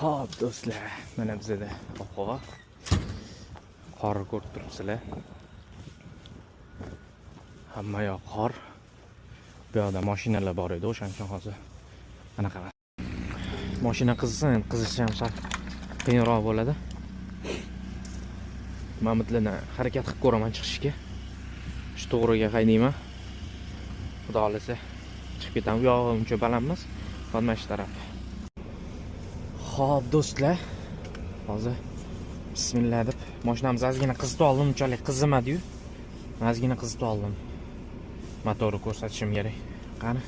Xo'p do'stlar, mana bizda ob-havo. Qor ko'rib turibsizlar. Hamma yoq qor. Bu yerda mashinalar bor edi, o'shaning uchun hozir anaqa. Mashina qizishi ham sal qiyinroq bo'ladi. Men bilan harakat qilib ko'raman chiqishga. Shu to'g'riga haydayman. Xudo xolasa chiqib ketaman. Bu yo'q uncha baland emas. Mana shu taraf. Xo'p do'stlar, hozir bismillah deb mashinamizni ozgina qizitib oldim, unchalik qizimadi-yu. Ozgina qizitib oldim. Motorni ko'rsatishim kerak. Qani.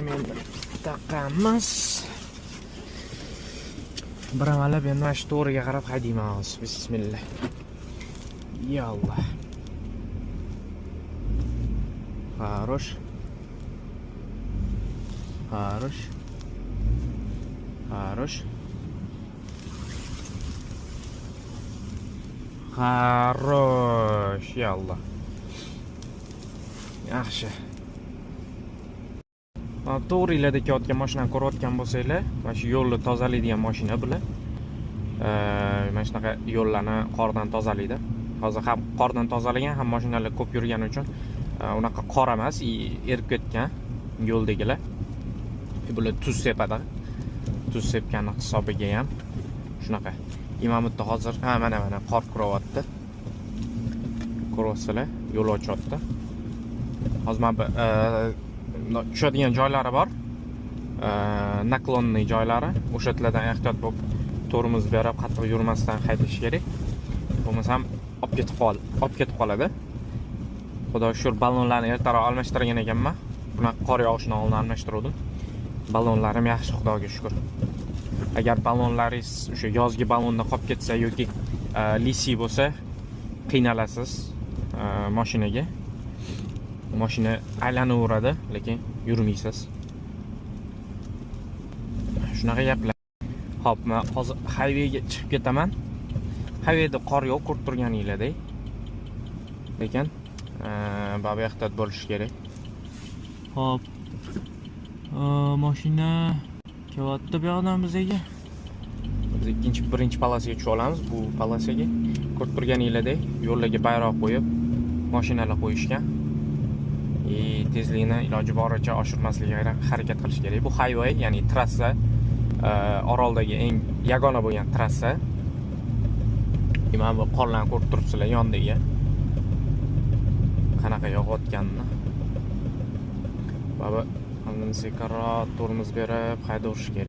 Men taqamiz. Bir amalab endi mana shu to'g'riga qarab haydayman hozir. Bismillah. Yallah. Хорош. Хорош. Хорош. Хорош. Yallah. Yaxshi. To'g'rilarda ketayotgan mashinani ko'rayotgan bo'lsanglar, mana shu yo'lni tozalaydigan mashina bular. Mana shunaqa yo'llarni qordan tozalaydi. Hozir ham qordan tozalagan, ham mashinalar ko'p yurgani uchun unaqa qor emas, erib ketgan yo'ldagilar. Bular tuz sepadi. Tuz sepgani hisobiga ham shunaqa. Imomutda hozir mana qor quryapti. Ko'ryapsizlar, yo'l ochyapti. Hozir men tushadigan joylari bor. Naklonniy joylari. O'shalardan ehtiyot bo'lib, tormoz berib qattiq yurmasdan haydash kerak. Bo'lmasam olib ketib qoladi. Xudo shukr, ballonlarni ertaroq almashtirgan ekanman. Buni qor yog'ishidan oldin almashtirdim. Ballonlarim yaxshi, Xudoga shukr. Agar ballonlaringiz o'sha yozgi ballonda qolib ketsa yoki lisi bo'lsa, qiynalasiz mashinaga. Mashina aylanaveradi, lekin yurmaysiz. Shunaqa gaplar. Xo'p, men hozir highwayga chiqib ketaman. Highwayda qor yo'q, ko'rib turganinglardek. Lekin baba ehtiyot bo'lish kerak. Xo'p. Mashina kelyapti bu yoqdan bizga. Biz birinchi palasaga tushib olamiz. Bu palasaga ko'rib turganinglardek yo'llarga bayroq qo'yib mashinalar qo'yishgan. Tezlikni iloji boricha oshirmaslikka harakat qilish kerak. Bu highway, ya'ni trassa, Oroldagi eng yagona bo'lgan trassa. Mana bu qorlarni ko'rib turibsizlar yondagi. Qanaqa yog'ayotganini. Baba, sekinroq tormoz berib haydaverish kerak.